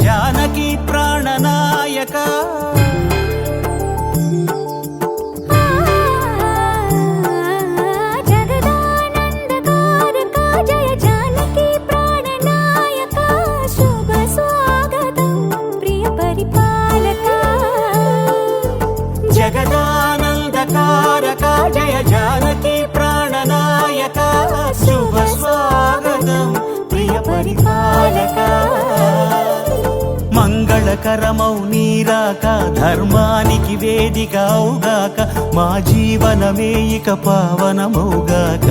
జానకి ప్రాణనాయక జగదానందకారక జయ జానకి ప్రాణనాయక శుభ స్వాగతం ప్రియ పరిపాలక మంగళకరమౌ నీరాక ధర్మానికి వేదిక అవుగాక మా జీవనమే ఇక పావనమౌగాక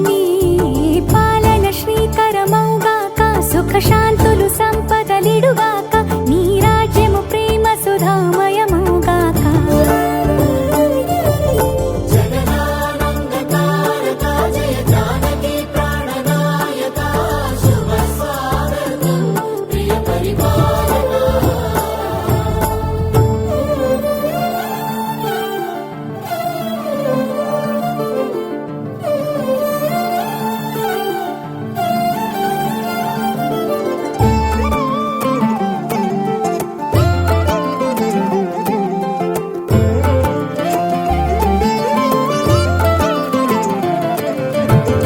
నీ పాలన శ్రీకరమౌగాక సుఖ శాంతులు సంపదలిడుగాక నీ రాజ్యము ప్రేమ సుధామయమౌగాక జగదానందకారక జయ జానకి ప్రాణనాయక శుభ స్వాగతం ప్రియ పరిపాలక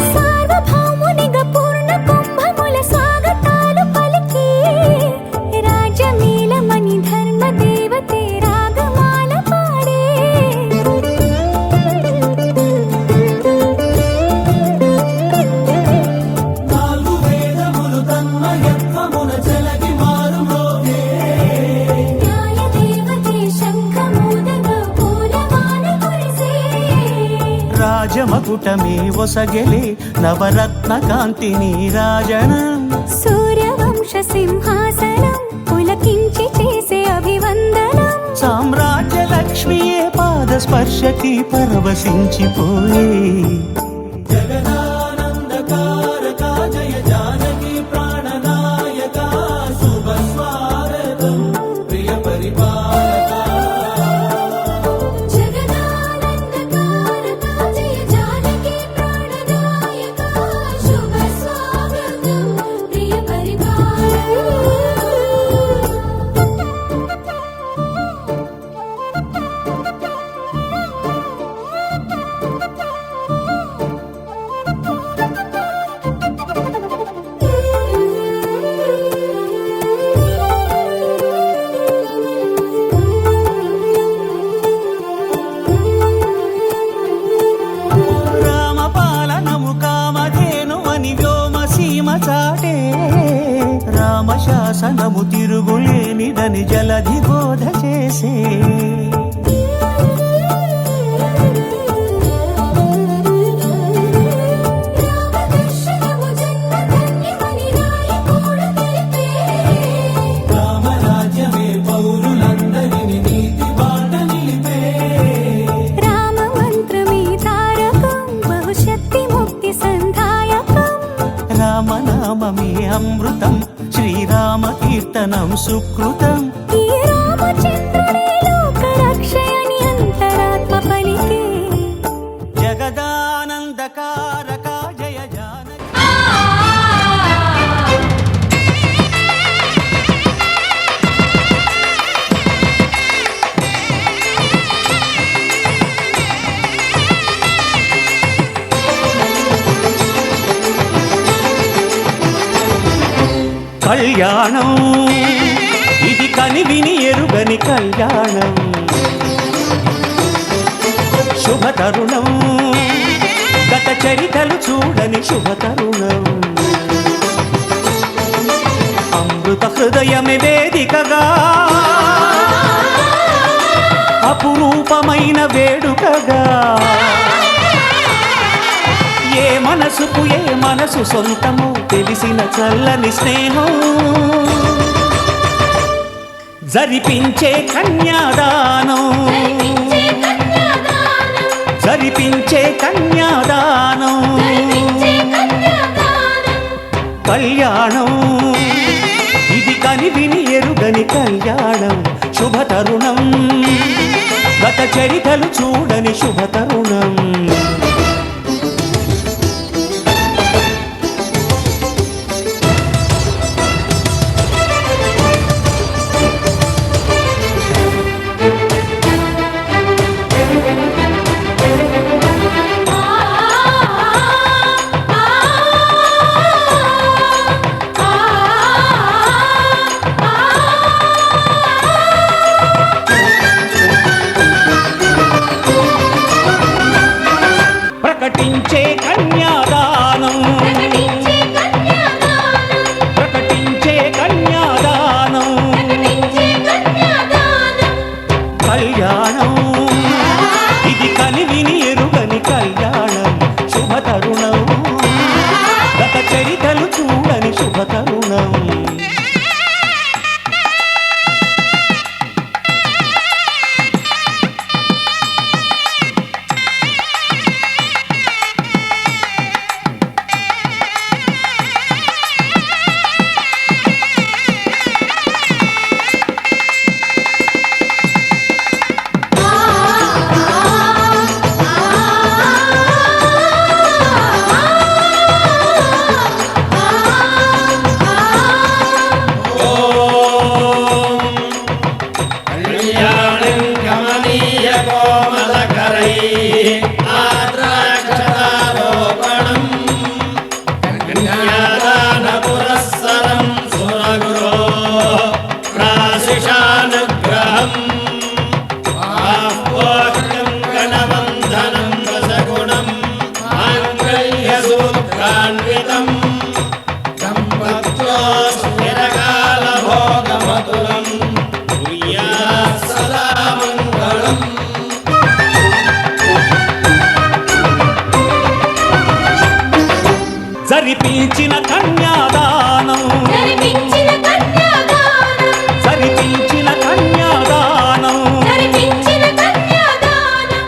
సార్వభౌమునిగా పూర్ణ కుంభముల స్వాగతాలు పలికి రాజమేళమణి ధర్మ దేవతే రాగమాల పాడే నాలుగు వేదములు తన్మయత్వమున జలగి మారుమోగే న్యాయ దేవతే శంఖమూదగా పూలవాన కురిసే రాజమకుటమే ఒసగెలే నవరత్న కాంతిని రాజనం సూర్యవంశ సింహాసనం పులకించి చేసే అభివందనం సామ్రాజ్య లక్ష్మియే పాద స్పర్శకి పరవశించిపోయే జగదానందకారక జయ జానకి ప్రాణనాయక శుభ స్వాగతం ప్రియ పరిపాలక జగదానందకారక జయ జానకి ప్రాణనాయక శుభ స్వాగతం ప్రియ రామపాలనము కామధేను అని వ్యోమసీమ చాటే రామశాసనము తిరుగులేనిదని జలధి బోధ చేసే రామదర్శనము జన్మధన్యమని రాయకూడు తెలిపే రామరాజ్యమే పౌరులందరిని నీతి బాట నిలిపే రామ మంత్రమే తారకం బహుశక్తి ముక్తి సంధాయకం రామనామమే అమృతం శ్రీరామ కీర్తనం సుకృతం ఈ రామచంద్రుడే లోక రక్షయని అంతరాత్మ పలికే జగదానందకారక జయ జానకి కళ్యాణం ఇది కనివిని ఎరుగని కళ్యాణం శుభతరుణం గత చరితలు చూడని శుభతరుణం అమృత హృదయమే వేదికగా అపురూపమైన వేడుకగా ఏ మనసుకు ఏ మనసు సొంతము తెలిసిన చల్లని స్నేహం జరిపించే కన్యాదానం జరిపించే కన్యాదానం కళ్యాణం ఇది కనివిని ఎరుగని కళ్యాణం శుభతరుణం గత చరితలు చూడని శుభతరుణం చరితలు చూడని శుభతరుణం. జరిపించిన కన్యాదానం జరిపించిన కన్యాదానం జరిపించిన కన్యాదానం జరిపించిన కన్యాదానం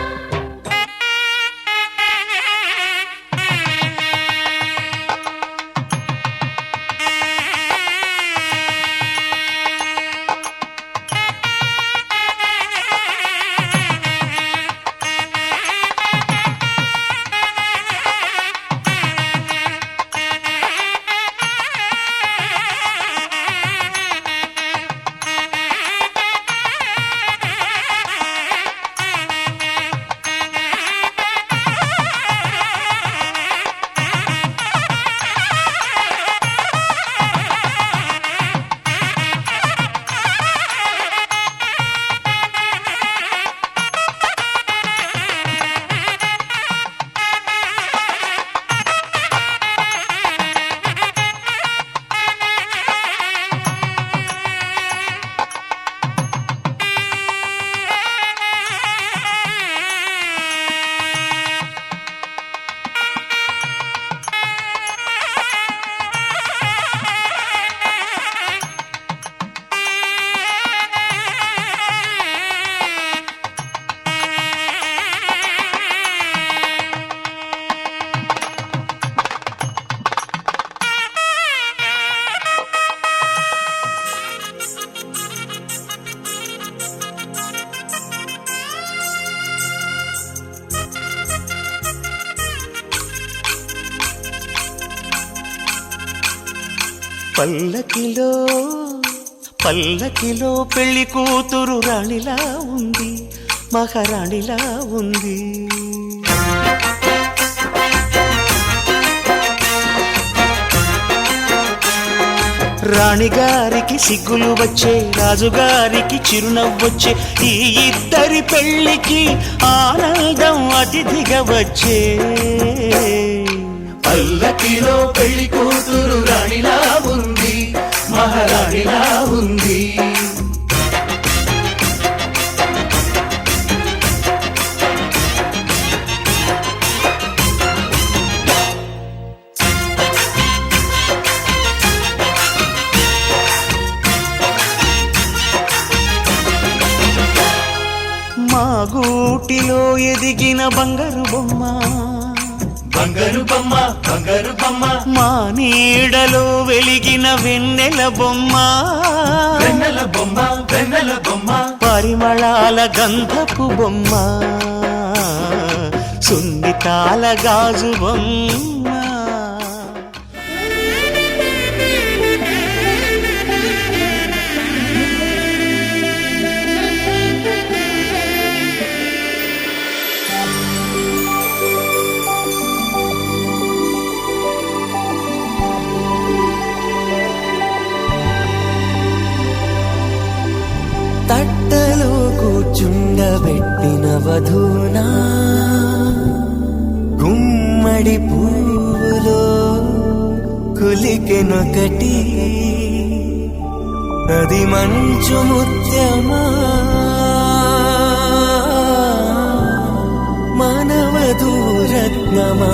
పల్లకిలో పల్లకిలో పెళ్లి కూతురు రాణిలా ఉంది, మహారాణిలా ఉంది. రాణిగారికి సిగ్గులు వచ్చే, రాజుగారికి చిరునవ్వొచ్చే, ఈ ఇద్దరి పెళ్లికి ఆనందం అతిథిగా వచ్చే. పల్లకిలో పెళ్లి కూతురు రాణిలా ఉంది, మహారాణిలా ఉంది. మా గూటిలో ఎదిగిన బంగారు బొమ్మ, బంగారు బొమ్మ, బంగారు బొమ్మ, మా నీడలో వెలిగిన వెన్నెల బొమ్మ, వెన్నెల బొమ్మ, వెన్నెల బొమ్మ, పరిమళాల గంధపు బొమ్మ, సున్నితాల గాజు బొమ్మ. తట్టలో కూర్చుండబెట్టిన వధూనా, గుమ్మడి పువ్వులో కులికెనొకటి, అది మంచు ముత్యమా మనవధూరత్నమా.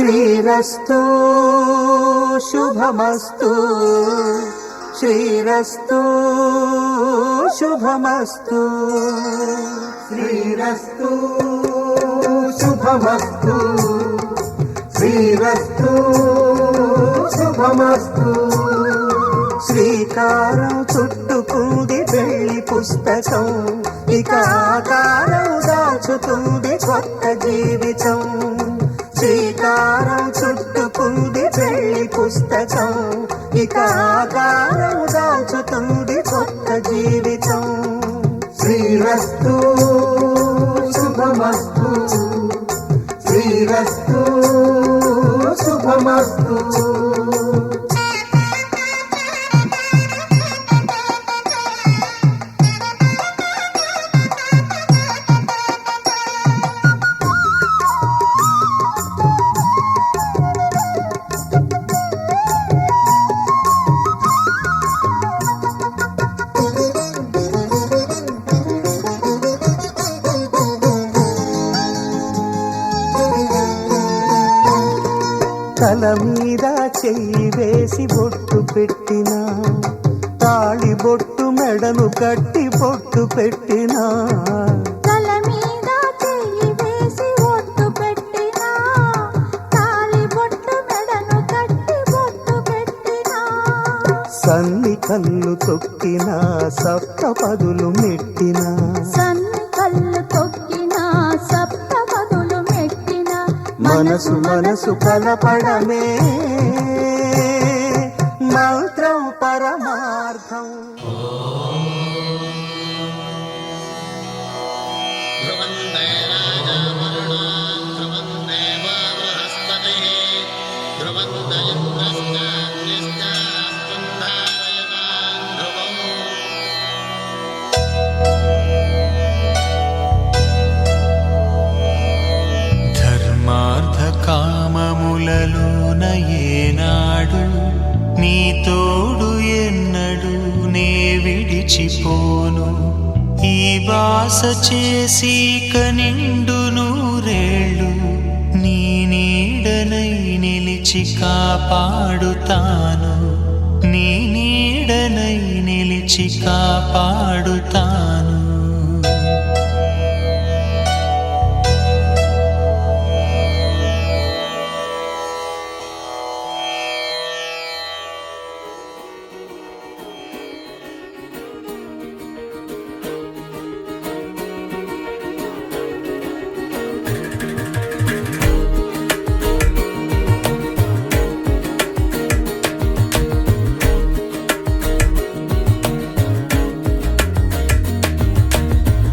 శ్రీరస్తు శుభమస్తు శ్రీరస్తు శుభమస్తు శ్రీరస్తు శుభమస్తు శ్రీరస్తు శుభమస్తు శ్రీకారం చుట్టుకుంది పెళ్లి పుస్తకం ఇక ఆకారం దాచుతుంది కొత్త జీవితం శ్రీకారం చుట్టుకుంది పెళ్లి పుస్తకం ఇక ఆకారం దాచుతుంది కొత్త జీవితం శ్రీరస్తు శుభమస్తు శ్రీరస్తు శుభమస్తు తల మీద చెయ్యి వేసి బొట్టు పెట్టినా తాళి బొట్టు మెడను కట్టి బొట్టు పెట్టినా తల మీద చెయ్యి వేసి బొట్టు పెట్టినా తాళి బొట్టు మెడను కట్టి బొట్టు పెట్టినా సన్ని కళ్ళు తొక్కినా సప్త పదులు మెట్టినా సన్ని కళ్ళు తొక్కినా సప్త పదులు మెట్టినా మనసు మనసు కలపడమే మంత్రం పరమార్థం కామములలోన ఏనాడు నీ తోడు ఎన్నడు నే విడిచిపోను ఈ వాస చేసి కనిండు నూరేళ్ళు నీ నీడనై నిలిచి కాపాడుతాను నీ నీడనై నిలిచి కాపాడుతాను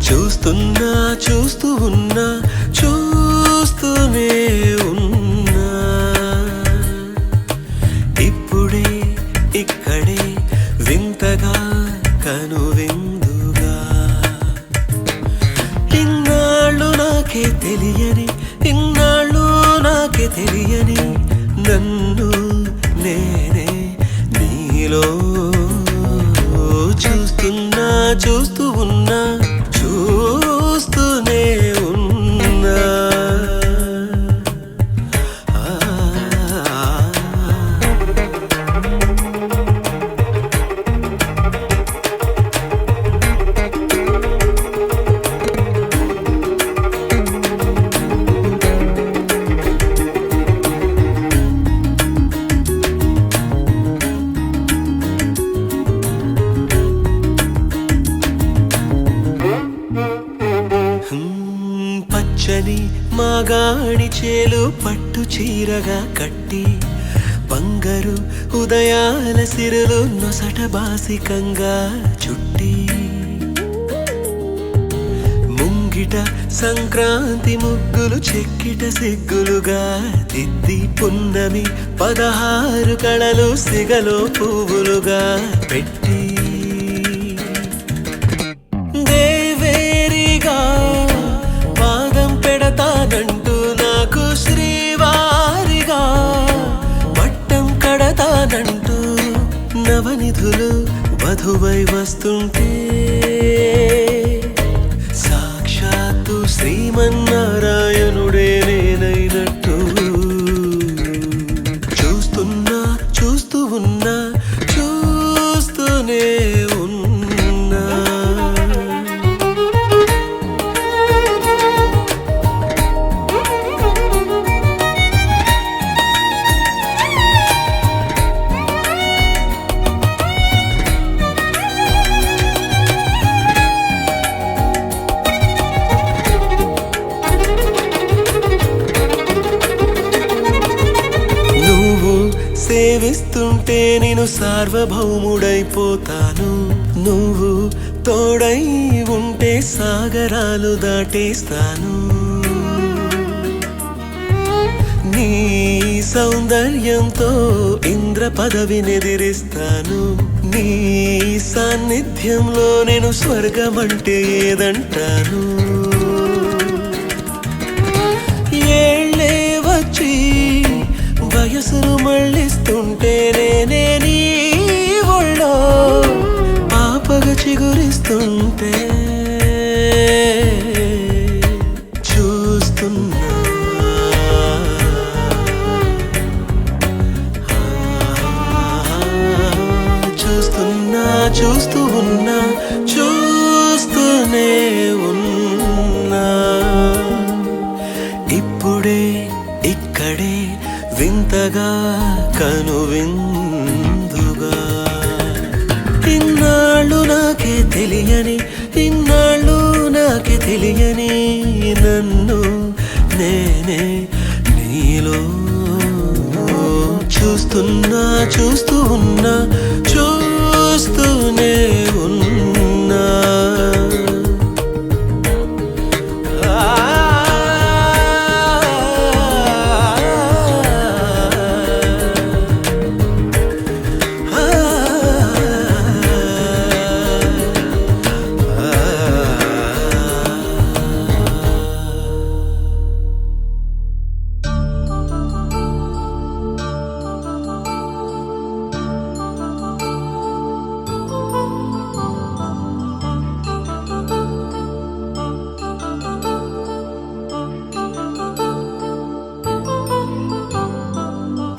చూస్తున్నా చూస్తూ ఉన్నా చూస్తూనే ఉన్నా ఇప్పుడే ఇక్కడే వింతగా కనువిందుగా ఇన్నాళ్ళు నాకే తెలియని ఇన్నాళ్ళు నాకే తెలియని నన్ను నేనే నీలో చూస్తున్నా చూస్తూ ఉన్నా చూస్తూనే ఉన్నా పచ్చని మాగాణి చేలు పట్టు చీరగా కట్టి బంగారు ఉదయాల సిరులు నొసట బాసికంగా చుట్టి ముంగిట సంక్రాంతి ముగ్గులు చెక్కిట సిగ్గులుగా దిద్ది పున్నమి 16 కళలు సిగలో పువ్వులుగా పెట్టి తానంటూ నాకు శ్రీవారిగా పట్టం కడతానంటూ నవనిధులు వధువై వస్తుంటే సాక్షాత్తు శ్రీమన్నారాయణుడే నేనైనట్టు ఉంటే నేను సార్వభౌముడైపోతాను. నువ్వు తోడై ఉంటే సాగరాలు దాటేస్తాను. నీ సౌందర్యంతో ఇంద్ర పదవినెదిరిస్తాను. నీ సాన్నిధ్యంలో నేను స్వర్గమంటే ఏదంటాను. ఏళ్ళే వచ్చి వయసును మళ్ళిస్తుంటే నేనే నీ ఒళ్ళో పాపగా చిగురిస్తుంటే చూస్తున్నా చూస్తూ ఉన్నా చూస్తూనే ఉన్నా. ఇప్పుడే ఇక్కడే వింతగా కనువిందుగా ఇన్నాళ్ళు నాకే తెలియని నన్ను నేనే నీలో చూస్తూ ఉన్నా చూస్తూనే ఉన్నా.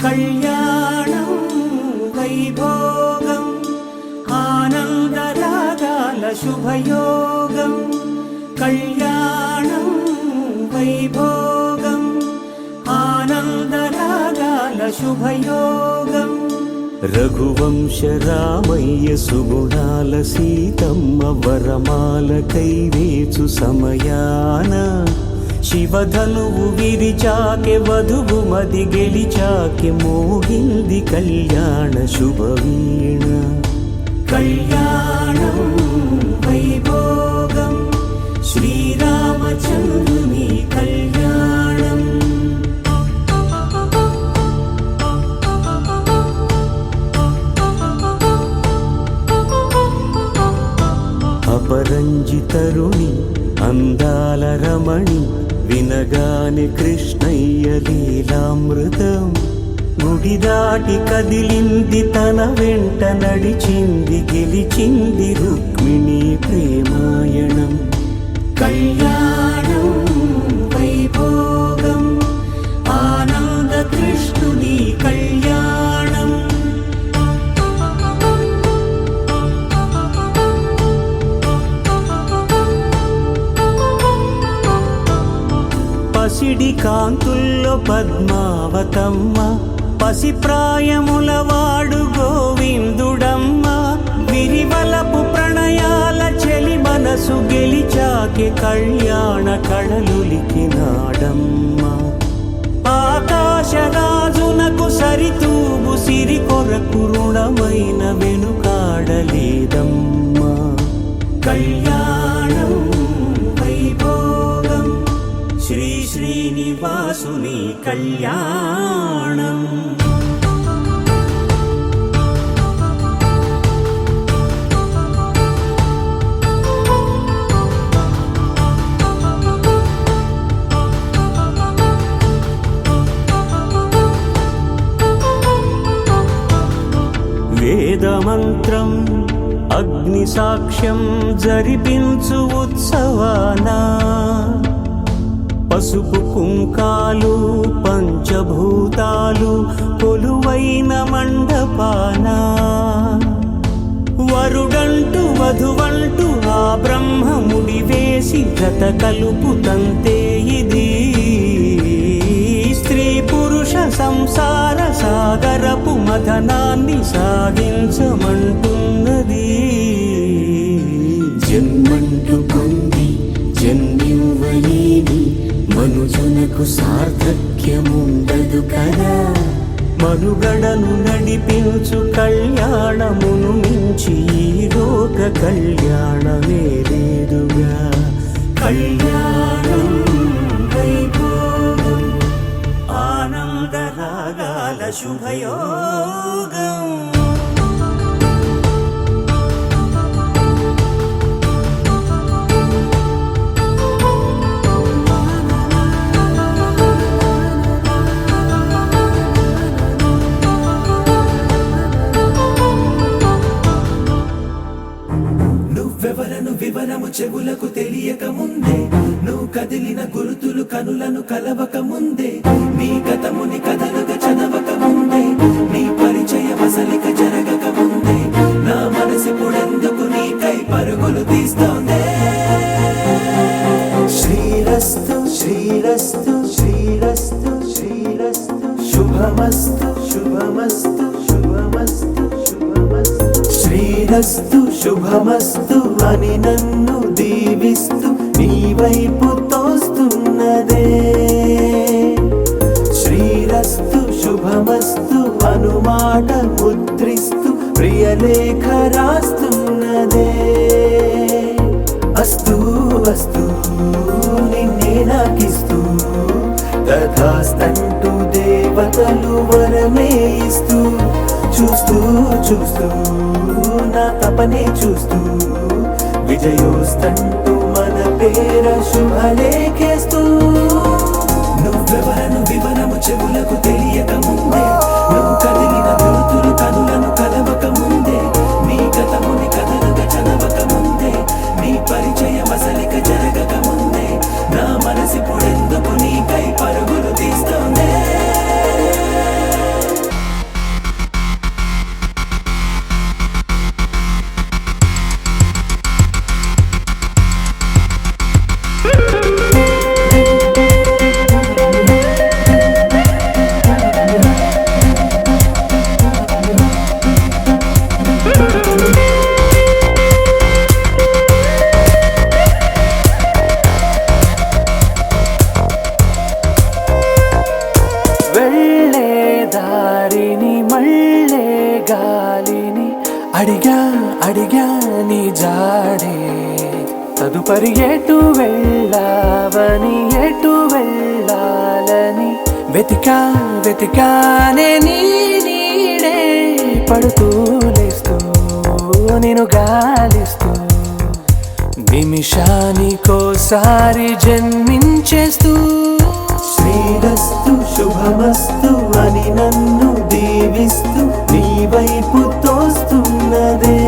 కళ్యాణం వైభోగం ఆనందరాగాల శుభయోగం. కళ్యాణం వైభోగం ఆనందరాగాల శుభయోగం. రఘువంశ రామయ్య సుగుణాల సీతమ్మ వరమాల కైవేచు సమయాన శివధనువు విరిచాకె వధువు మది గెలిచాకె మోగింది కళ్యాణ శుభవీణ. కళ్యాణం వైభోగం శ్రీరామచంద్రుని కళ్యాణం. అపరంజితరుణి అందాల రమణి వినగానే కృష్ణయ్య లీలామృతం. గుడి దాటి కదిలింది తన వెంట నడిచింది గెలిచింది రుక్మిణి ప్రేమాయణం. కళ్యాణం వైభోగం ఆనంద కృష్ణుని కళ్యాణం. పసిడి కాంతుల్లో పద్మావతమ్మ పసి ప్రాయముల వాడు గోవిందుడమ్మ. విరివలపు ప్రణయాల చెలి మనసు గెలిచాకె కళ్యాణ కళలులికినాడమ్మ. ఆకాశరాజునకు సరితూగు సిరి కొరకు రుణమైన వెనుకాడలేదమ్మా. కళ్యాణం వైభోగం శ్రీ శ్రీనివాసుని కళ్యాణం. వేదమంత్రం అగ్ని సాక్ష్యం జరిపించు ఉత్సవానా. పసుపు కుంకాలు పంచభూతాలు కొలువైన మండపానా. వరుడంటూ వధువంటూ ఆ బ్రహ్మముడి వేసి జత కలుపు తంతే ఇది. స్త్రీ పురుష సంసార సాగరపు మథనాన్ని సాగించమంటున్నది. జన్మంటూ పొంది జన్మివ్వలేని మనుజునకు సార్థక్యముండదు కదా. మనుగడను నడిపించు కళ్యాణమును మించి ఈ లోక కళ్యాణమే లేదుగా. కళ్యాణం వైభోగం ఆనందరాగాల శుభయోగం. నువ్వెవరను వివరము చెవులకు తెలియక ముందే, నువ్వు కదిలిన గురుతులు కనులను కలవక ముందే, నీ గతముని కథలుగా చదవక ముందే, నీ పరిచయ వసలిక జరగక ముందే, నా మనసిపుడెందుకు నీకై పరుగులు తీస్తోందే. శ్రీరస్తు శ్రీరస్తు శ్రీరస్తు శ్రీరస్తు శుభమస్తు శుభమస్తు శుభమస్తు శుభమస్తు. శ్రీరస్తు శుభమస్తు అని నన్ను దీవిస్తూ నీ వైపు తోస్తున్నదే. శ్రీరస్తు శుభమస్తు అనుమాట ముద్రిస్తూ ప్రియలేఖ రాస్తున్నదే. అస్తు అస్తు నిన్నే నాకిస్తూ తథాస్తంటూ దేవతలు వరమే ఇస్తూ, చూస్తూ చూస్తూ నా తపనే చూస్తూ విజయోస్తంటూ మన పేర శుభలేఖేస్తూ. నువ్వెవరను వివరము చెవులకు తెలియక ముందే, నువ్వు కదిలిన గుర్తులు కనులను కలవక ముందే, నీ గతముని కథలుగా చదవక ముందే, నీ పరిచయ వసలిక జరగక ముందే, నా మనసిపుడెందుకు నీకై పరుగులు తీస్తోందే. వెళ్ళే దారిని మళ్ళే గాలిని అడిగా అడిగా నీ జాడే, తదుపరి ఎటు వెళ్ళావని ఎటు వెళ్ళాలని వెతికా వెతికానే నీ నీడే, పడుతూ లేస్తూ నేను గాలిస్తూ నిమిషానికోసారి జన్మించేస్తూ. శ్రీరస్తు శుభమస్తు అని నన్ను దీవిస్తూ నీ వైపు తోస్తున్నదే.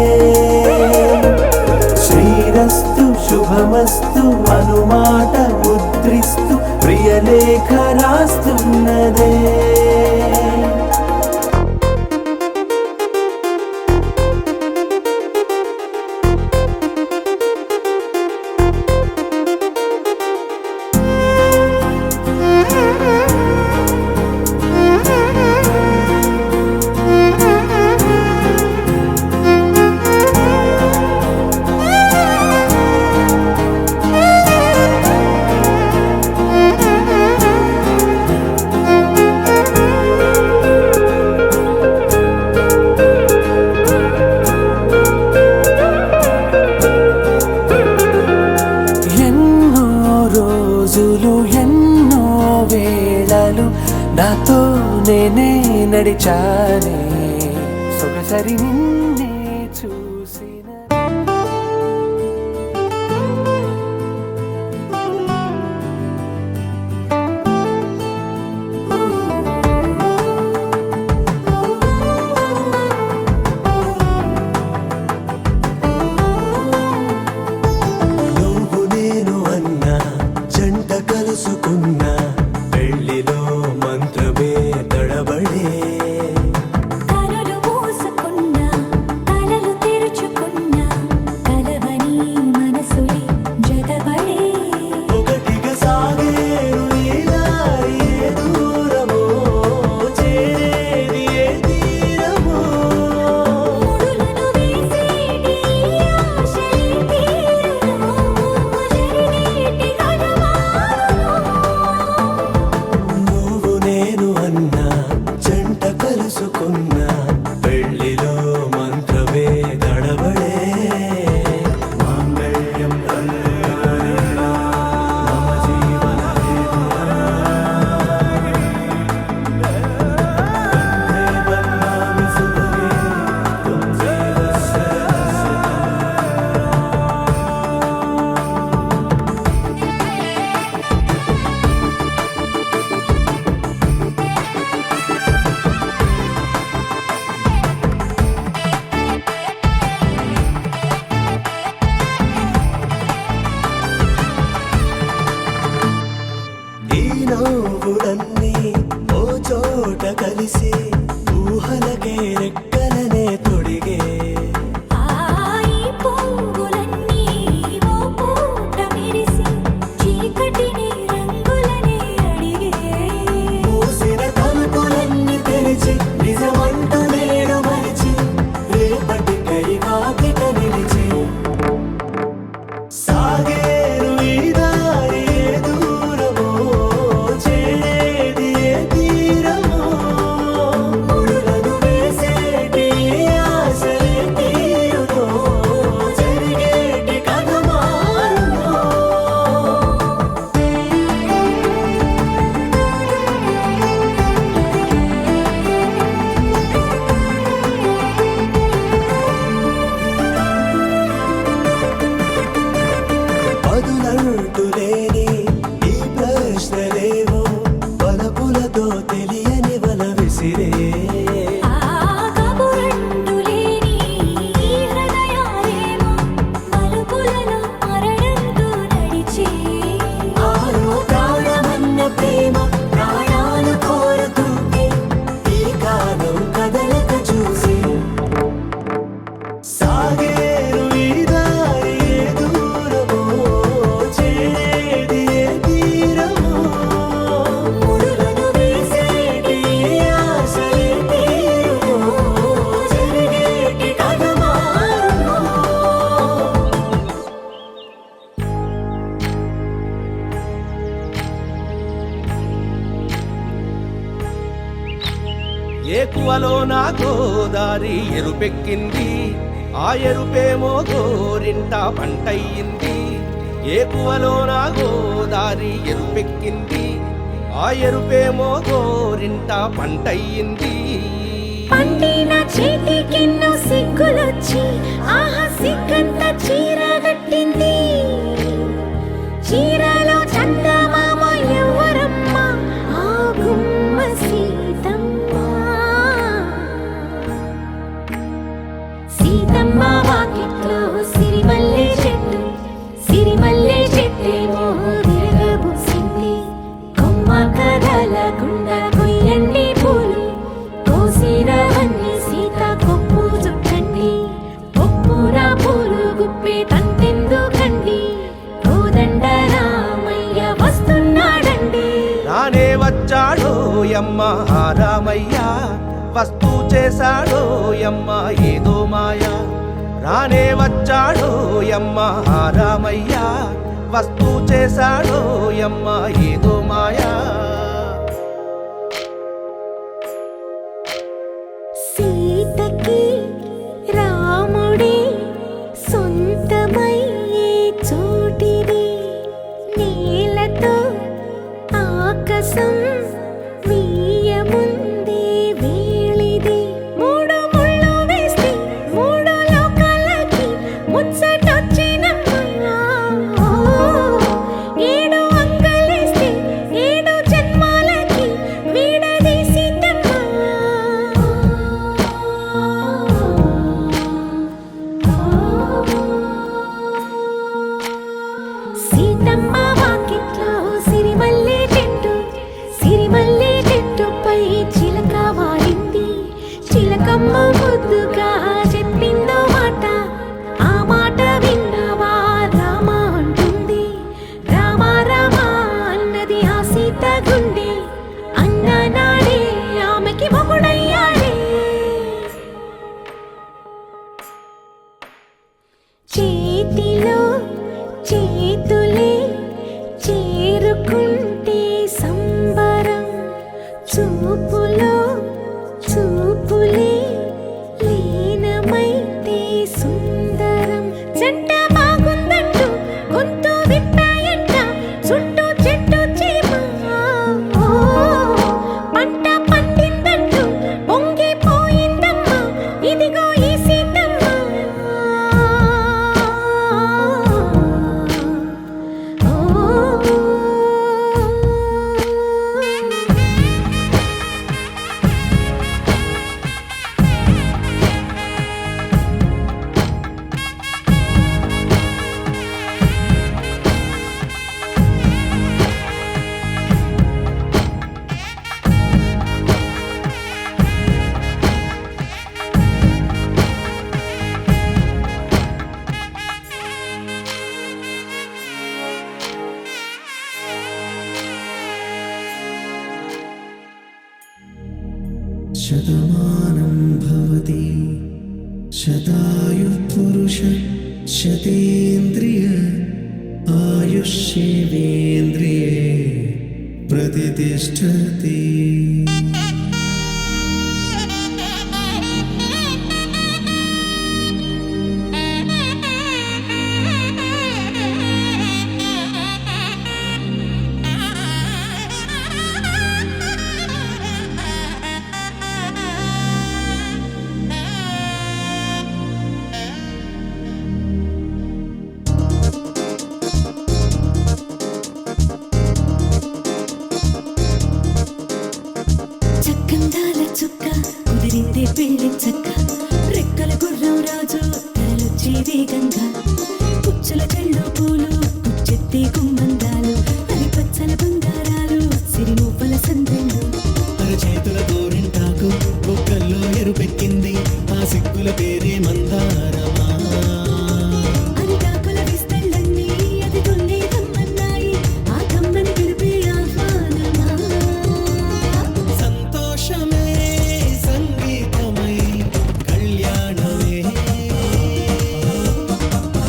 శ్రీరస్తు శుభమస్తు అనుమాట ముద్రిస్తూ ప్రియలేఖ రాస్తున్నదే. ఎన్నో వేళలు నాతో నేనే నడిచానే, సొగసరి నిన్నే చూసిన. నువ్వు నేను అన్నా జంట కలుసుకున్నా, పెళ్లిలో మంత్రమే తడబడే. కనులు మూసుకున్నా కలలు తెరుచుకున్నా, కలవని మనసులే జతబడే. ఒకటిగా సాగేరు ఈ దారి, ఏ దూరమో చేరేది ఏ తీరమో. ముడులను వేసేటి ఆశలే తీరును, జరిగేటి కథమారును. నవ్వులన్నీ ఓ చోట కలిసి ఊహలకే రెక్కలనే తొడిగే ఈ పువ్వులన్నీ ఓ పూట మెరిసి చీకటిని రంగులనే అడిగే మూసిన తలుపులన్నీ తెరిచి నిజమంటూ నేడు మరిచి రేపటికై వాకిట నిలిచి సాగేరు ఈ దారి ఏ దూరమో చేరేది ఏ తీరమో ముడులను వేసేటి ఆశలే తీరుతో జరిగేటి కథ మారునో బదులంటూ లేని ఈ ప్రశ్నలేవో బలపులతో తెలియని వల విసిరే కబురంటూ లేని ఈ హృదయాలేమో మలుపులలో మరణంతో నడిచే ఆరో ప్రాణమన్న ప్రేమ ప్రాణాలు కోరుతుంటే ఈ కాలం కదలక చూసి సాగేరు ఈ దారి ఏ దూరమో చేరేది ఏ తీరమో ముడులను వేసేటి ఆశలే తీరుతో జరిగేటి కథ మారునో ఏకువలో నా గోదారి ఎరుపెక్కింది ఆ ఎరుపేమో గోరింట పంటయ్యింది ఏకువలో నా గోదారి ఎరుపెక్కింది ఆ ఎరుపేమో గోరింట పంటయ్యింది పండిన చేతికెన్నో సిగ్గులొచ్చి ఆహా సిగ్గంత చీర కట్టింది చీరలో చందమామ ఎవరమ్మ ఆ గుమ్మ సీతమ్మ సీతమ్మ వాకిట్లో సిరిమల్లె చెట్టేమో విరగబూసింది కొమ్మ కదలకుండా కొయ్యండి పూలు కోసిరవన్నీ సీత కొప్పు చుట్టండి ఒప్పున పూలు గుప్పే తంతెందుకండి కోదండ రామయ్య వస్తున్నాడండి రానే వచ్చాడో యమ్మ ఆ రామయ్య వస్తూ చేశాడో యమ్మ ఏదో మాయ రానే వచ్చాడో యమ్మ ఆ రామయ్య వస్తూ చేశాడో యమ్మ ఏదో మాయా సీతకి రాముడే సొంతమయ్యే చోటిది నేలతో ఆకాశం వీయముందే వేళిది మూడు ముళ్ళు వేస్తే మూడు లోకాలకి ముచ్చటొచ్చినమ్మా ఏడు అంగలేస్తే ఏడు జన్మాలకి సీతమ్మ వాకిట్లో సిరిమల్లె చెట్టు శతమానం భవతి శతాయుః పురుష శతేంద్రియ ఆయుష్యేవేంద్రియే ప్రతిష్టతి. చక్కందాల చుక్క కుదిరిందే పెళ్లి చక్క రెక్కల గుర్రం రాజు తరలొచ్చే వేగంగా పుచ్చుల చెళ్ళు పూలు పుచ్చెత్తే గుమ్మందాలు అది పచ్చల బంగారాలు సిరిమూపల సందెళ్ళు చేతుల గోరింటాకు బొక్కల్లో ఎరుపెక్కింది ఆ సిక్కుల పేరే మందారమా. అది కాకుల విస్తళ్ళన్నీ అది కొన్నే కమ్మన్నాయి ఆ కమ్మని పిలిపే ఆహ్వానమా. సంతోషమే సంగీతమై కళ్యాణమే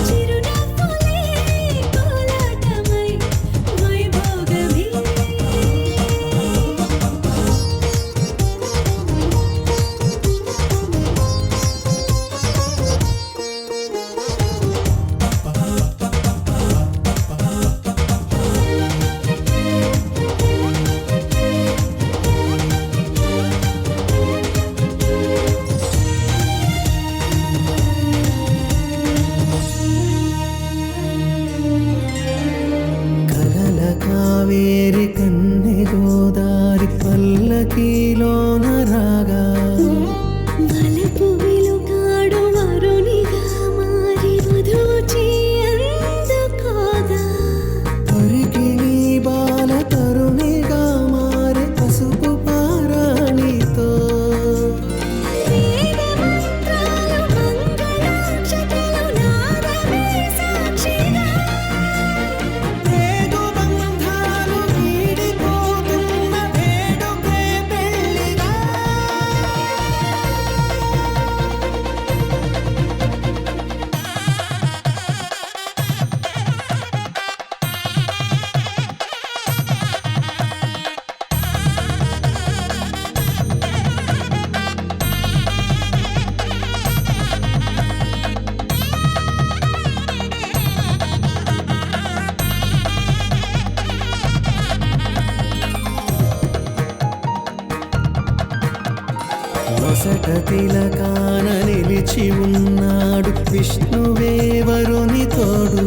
చిరునవ్వులే కోలాటమై వైభోగమే. కలల కావేరి కన్నె గోదారి పల్లకీలోన రాగా వలపు వెలుగాడు వరునిగా మారి వధూచి అందుకోగా పరికిణి బాల తరుణిగా మారే పసుపు పారాణితో వేద మంత్రాలు మంగళాక్షతలు నాదమే సాక్షిగా రేగు బంధాలు వీడిపోతున్న వేడుకే పెళ్లిగా. వసట తిలకాన నిలిచి ఉన్నాడు విష్ణువే వరుని తోడు